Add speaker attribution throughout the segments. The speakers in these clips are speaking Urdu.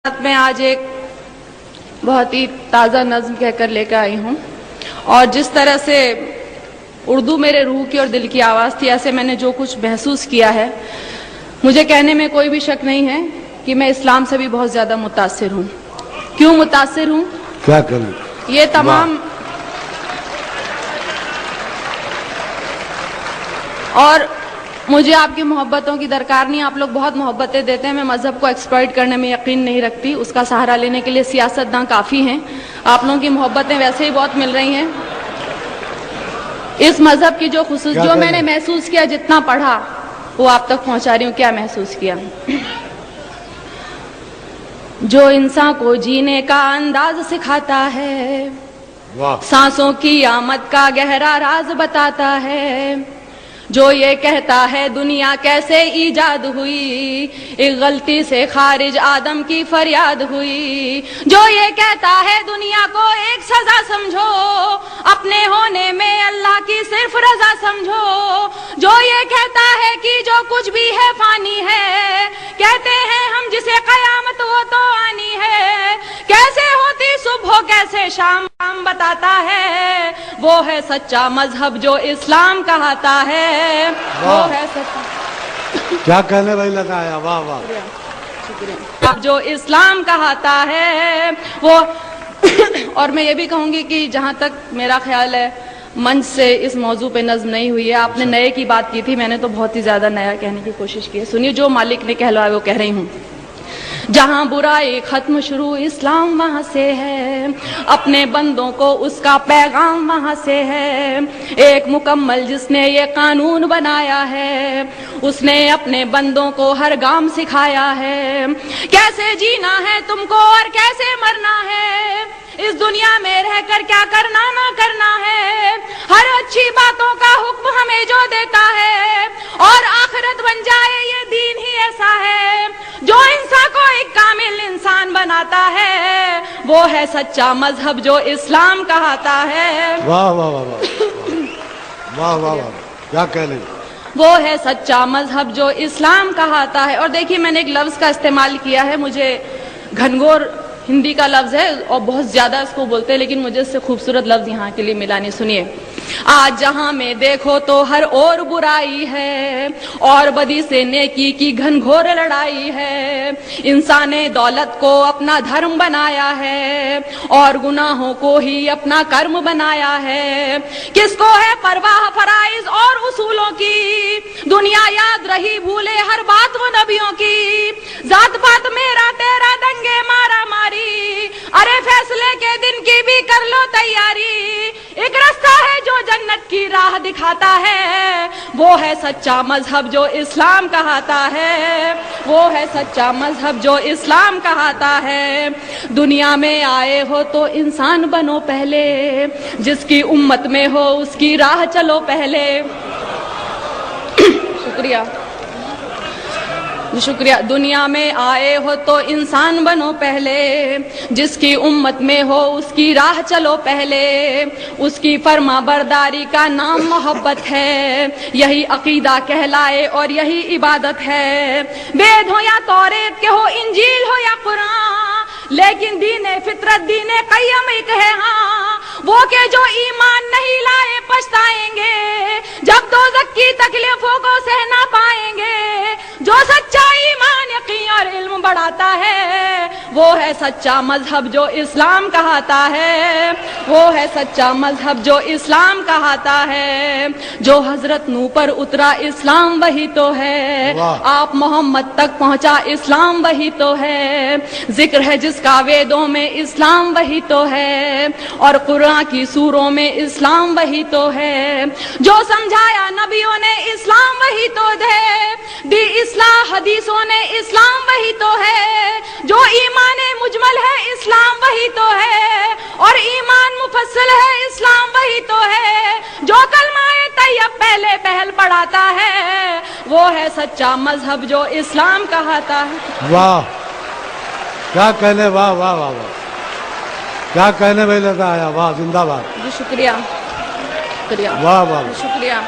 Speaker 1: میں آج ایک بہت ہی تازہ نظم کہہ کر لے کر آئی ہوں، اور جس طرح سے اردو میرے روح کی اور دل کی آواز تھی، ایسے میں نے جو کچھ محسوس کیا ہے، مجھے کہنے میں کوئی بھی شک نہیں ہے کہ میں اسلام سے بھی بہت زیادہ متاثر ہوں۔ کیوں متاثر ہوں؟
Speaker 2: کیا کریں؟
Speaker 1: یہ تمام اور مجھے آپ کی محبتوں کی درکار نہیں، آپ لوگ بہت محبتیں دیتے ہیں، میں مذہب کو ایکسپلائٹ کرنے میں یقین نہیں رکھتی، اس کا سہارا لینے کے لیے سیاستداں کافی ہیں، آپ لوگوں کی محبتیں ویسے ہی بہت مل رہی ہیں۔ اس مذہب کی جو میں نے محسوس کیا، جتنا پڑھا وہ آپ تک پہنچا رہی ہوں۔ کیا محسوس کیا؟ جو انسان کو جینے کا انداز سکھاتا ہے، سانسوں کی آمد کا گہرا راز بتاتا ہے، جو یہ کہتا ہے دنیا کیسے ایجاد ہوئی، ایک غلطی سے خارج آدم کی فریاد ہوئی، جو یہ کہتا ہے دنیا کو ایک سزا سمجھو، اپنے ہونے میں اللہ کی صرف رضا سمجھو، جو یہ کہتا ہے کہ جو کچھ بھی ہے فانی ہے، کہتے ہیں ہم جسے قیامت وہ تو آنی ہے، کیسے ہوتی صبح کیسے شام بتاتا ہے، وہ ہے سچا مذہب جو اسلام کہاتا ہے، وہ ہے سچا۔
Speaker 2: کیا کہنے بھائی لگایا، واہ واہ،
Speaker 1: شکریہ۔ اب جو اسلام کہاتا ہے وہ اور میں یہ بھی کہوں گی کہ جہاں تک میرا خیال ہے منچ سے اس موضوع پہ نظم نہیں ہوئی ہے، آپ نے نئے کی بات کی تھی، میں نے تو بہت ہی زیادہ نیا کہنے کی کوشش کی ہے۔ سنیے، جو مالک نے کہلوایا وہ کہہ رہی ہوں۔ جہاں برائی ختم شروع اسلام وہاں سے ہے، اپنے بندوں کو اس کا پیغام وہاں سے ہے، ایک مکمل جس نے یہ قانون بنایا ہے، اس نے اپنے بندوں کو ہر گام سکھایا ہے، کیسے جینا ہے تم کو اور کیسے مرنا ہے، اس دنیا میں رہ کر کیا کرنا نہ کرنا ہے، ہر اچھی باتوں کا حکم ہمیں جو دیتا ہے، اور آخرت بن جائے یہ دین ہی ایسا ہے جو انسان کو ایک کامل انسان بناتا ہے، وہ ہے سچا مذہب جو اسلام کہاتا ہے۔
Speaker 2: واہ واہ واہ واہ واہ واہ، کیا کہنے؟
Speaker 1: وہ ہے سچا مذہب جو اسلام کہاتا ہے۔ اور دیکھیے، میں نے ایک لفظ کا استعمال کیا ہے، مجھے گھنگور ہندی کا لفظ ہے اور بہت زیادہ اس کو بولتے ہیں، لیکن مجھے اس سے خوبصورت لفظ یہاں کے لیے ملا نہیں۔ سنیے، آج جہاں میں دیکھو تو ہر اور برائی ہے، اور بدی سے نیکی کی گھنگھور لڑائی ہے، انسان نے دولت کو اپنا دھرم بنایا ہے، اور گناہوں کو ہی اپنا کرم بنایا ہے، کس کو ہے پرواہ فرائض اور اصولوں کی، دنیا یاد رہی بھولے ہر بات وہ نبیوں کی، ذات پات میرا تیرا دنگے مارا ماری، ارے فیصلے کے دن کی بھی کر لو تیاری، ایک راستہ ہے جو جنت کی راہ دکھاتا ہے، وہ ہے سچا مذہب جو اسلام کہاتا ہے، وہ ہے سچا مذہب جو اسلام کہاتا ہے۔ دنیا میں آئے ہو تو انسان بنو پہلے، جس کی امت میں ہو اس کی راہ چلو پہلے۔ شکریہ۔ دنیا میں آئے ہو تو انسان بنو پہلے، جس کی امت میں ہو اس کی راہ چلو پہلے، اس کی فرما برداری کا نام محبت ہے، یہی عقیدہ کہلائے اور یہی عبادت ہے، وید ہو یا توریت کے ہو، انجیل ہو یا قرآن، لیکن دین فطرت دین قیم ایک ہے، ہاں وہ کہ جو ایمان نہیں لائے پچھتائیں گے، جب دوزخ کی تکلیفوں کو سہ نہ پائیں گے، جو سچا ایمان یقین اور علم بڑھاتا ہے، وہ ہے سچا مذہب جو اسلام کہاتا ہے، وہ ہے سچا مذہب جو اسلام کہاتا ہے، جو حضرت نوح پر اترا اسلام وہی تو ہے، آپ محمد تک پہنچا اسلام وہی تو ہے، ذکر ہے جس کا ویدوں میں اسلام وہی تو ہے، اور قرآن کی سوروں میں اسلام وہی تو ہے، جو سمجھایا نبیوں نے اسلام وہی تو دی اصلاح حدیثوں نے اسلام وہی تو ہے، جو ایمان مجمل ہے اسلام وہی تو ہے، اور ایمان مفصل ہے اسلام وہی تو ہے، جو کلمہ طیب پہلے پہل پڑھاتا ہے، وہ ہے سچا مذہب جو اسلام کہاتا ہے۔
Speaker 2: واہ، کیا کہنے، واہ واہ واہ واہ، کیا کہنے بھائی لگایا، واہ، زندہ باد۔
Speaker 1: جی شکریہ، شکریہ،
Speaker 2: واہ واہ،
Speaker 1: شکریہ۔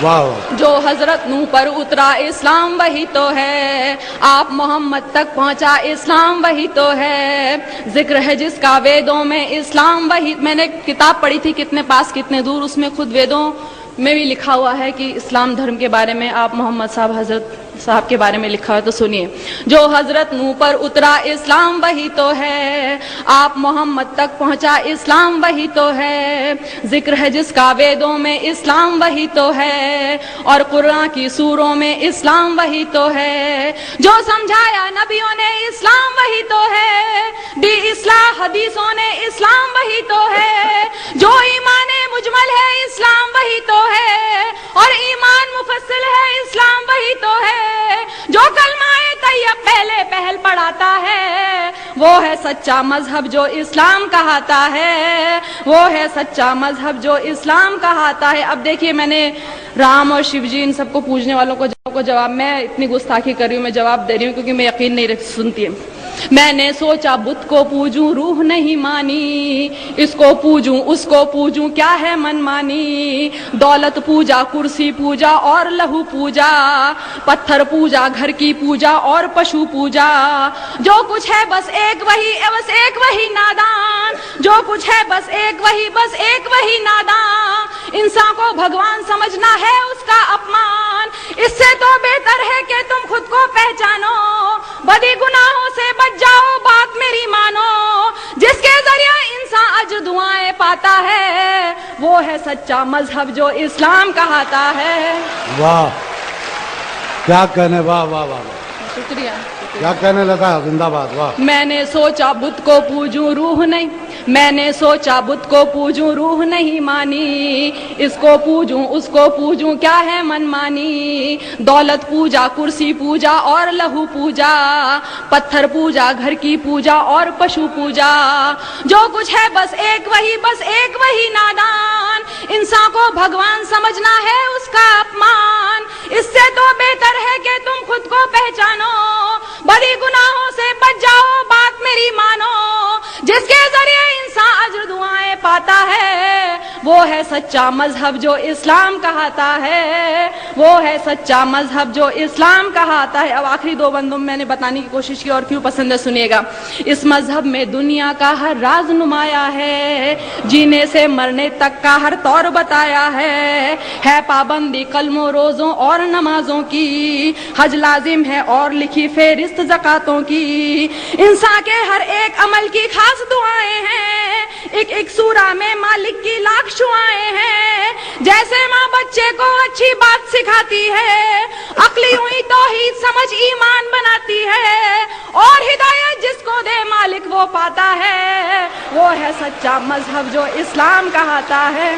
Speaker 2: واہ واہ
Speaker 1: جو حضرت نوح پر اترا اسلام وہی تو ہے، آپ محمد تک پہنچا اسلام وہی تو ہے، ذکر ہے جس کا ویدوں میں اسلام وہی. میں نے کتاب پڑھی تھی کتنے پاس کتنے دور، اس میں خود ویدوں میں بھی لکھا ہوا ہے کہ اسلام دھرم کے بارے میں آپ محمد صاحب حضرت صاحب کے بارے میں لکھا ہے. تو سنیے، جو حضرت نوح پر اترا اسلام وہی تو ہے، آپ محمد تک پہنچا اسلام وہی تو ہے، ذکر ہے جس کا ویدوں میں اسلام وہی تو ہے، اور قرآن کی سوروں میں اسلام وہی تو ہے، جو سمجھایا نبیوں نے اسلام وہی تو ہے، دی اصلاح حدیثوں نے اسلام وہی تو ہے، جو ایمان مجمل ہے اسلام وہی تو ہے، اور ایمان مفصل ہے اسلام وہی تو ہے، جو کلمہ طیب پہلے پہل پڑھاتا ہے، وہ ہے سچا مذہب جو اسلام کہاتا ہے، وہ ہے سچا مذہب جو اسلام کہاتا ہے. اب دیکھیے، میں نے رام اور شیو جی ان سب کو پوجنے والوں کو جواب، میں اتنی گستاخی کر رہی ہوں، میں جواب دے رہی ہوں کیونکہ میں یقین نہیں سنتی. میں نے سوچا بت کو پوجوں روح نہیں مانی، اس کو پوجوں اس کو پوجوں کیا ہے من مانی، دولت پوجا کرسی پوجا اور لہو پوجا، پتھر پوجا گھر کی پوجا اور پشو پوجا، جو کچھ ہے بس ایک وہی نادان، جو کچھ ہے بس ایک وہی نادان، انسان کو بھگوان سمجھنا ہے اس کا اپمان، اس سے تو بہتر ہے کہ تم خود کو پہچانو، بدی گناہوں سے بچ جاؤ بات میری مانو، جس کے ذریعے انسان اجر دعائیں پاتا ہے، وہ ہے سچا مذہب جو اسلام کہاتا ہے.
Speaker 2: واہ، کیا کہنے، واہ واہ واہ،
Speaker 1: شکریہ.
Speaker 2: کیا کہنے لگا، زندہ باد. واہ.
Speaker 1: میں نے سوچا بت کو پوجوں روح نہیں، میں نے سوچا بت کو پوجوں روح نہیں مانی، اس کو پوجوں اس کو پوجوں کیا ہے من مانی، دولت پوجا کرسی پوجا اور لہو پوجا، پتھر پوجا گھر کی پوجا اور پشو پوجا، جو کچھ ہے بس ایک وہی نادان، انسان کو بھگوان سمجھنا ہے اس کا اپمان، اس سے تو بہتر ہے کہ تم خود کو پہچانو، بڑی گناہوں سے بچ جاؤ بات میری مانو، جس کے ذریعے انسان اجر دعائیں پاتا ہے، وہ ہے سچا مذہب جو اسلام کہاتا ہے، وہ ہے سچا مذہب جو اسلام کہاتا ہے. اب آخری دو بندوں میں نے بتانے کی کوشش کی اور کیوں پسند ہے سنیے گا. اس مذہب میں دنیا کا ہر راز نمایا ہے، جینے سے مرنے تک کا ہر طور بتایا ہے پابندی کلموں روزوں اور نمازوں کی، حج لازم ہے اور لکھی فہرست زکاتوں کی، انسان کے ہر ایک عمل کی خاص دعائیں ہیں، ایک سورہ میں مالک کی لاکھ شعائیں ہیں، جیسے ماں بچے کو اچھی بات سکھاتی ہے، عقلی ہوئی توحید سمجھ ایمان بناتی ہے، اور ہدایت جس کو دے مالک وہ پاتا ہے، وہ ہے سچا مذہب جو اسلام کہاتا ہے.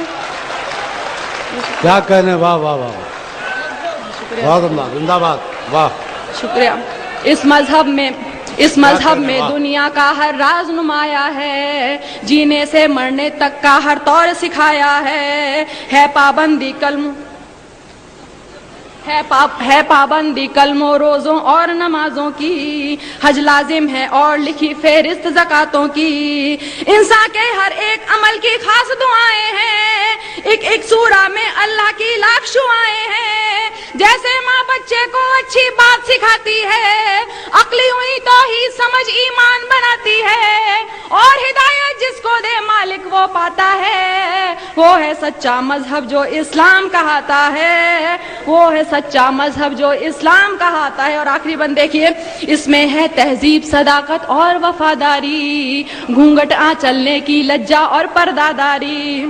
Speaker 2: کیا کہنے، واہ واہ واہ، بہت عمدہ، زندہ باد. واہ.
Speaker 1: شکریہ. اس مذہب میں دنیا کا ہر راز نمایا ہے، جینے سے مرنے تک کا ہر طور سکھایا ہے پابندی کلموں روزوں اور نمازوں کی، حج لازم ہے اور لکھی فہرست زکاتوں کی، انسان کے ہر ایک عمل کی خاص دعائیں ہیں، ایک سورہ میں اللہ کی لاکھ شعائیں ہیں، جیسے ماں بچے کو اچھی بات سکھاتی ہے، عقلی ہوئی توحید سمجھ ایمان بناتی ہے، اور ہدایت جس کو دے مالک وہ پاتا ہے، وہ ہے سچا مذہب جو اسلام کہاتا ہے، وہ ہے سچا مذہب جو اسلام کہاتا ہے. اور آخری بند دیکھیے، اس میں ہے تہذیب صداقت اور وفاداری، گھونگھٹ چلنے کی لجا اور پردہ داری،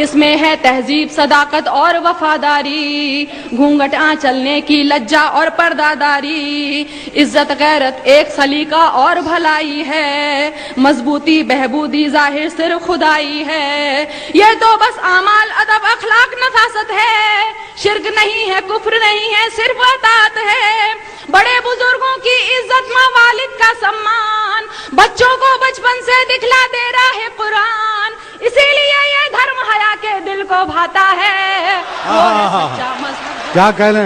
Speaker 1: اس میں ہے تہذیب صداقت اور وفاداری، گھونگھٹ چلنے کی لجا اور پردہ داری، عزت غیرت ایک سلیقہ اور بھلائی ہے، مضبوطی بہبودی ظاہر صرف خدائی ہے، یہ تو بس اعمال ادب اخلاق نفاست ہے، شرک نہیں ہے کفر نہیں ہے صرف اطاعت ہے، بڑے بزرگوں کی عزت ماں والد کا سمان، بچوں کو بچپن سے دکھلا دے رہا ہے قرآن، اسی لیے یہ دھرم حیا کے دل کو بھاتا ہے، وہ ہے سچا مذہب.
Speaker 2: کیا کہنے.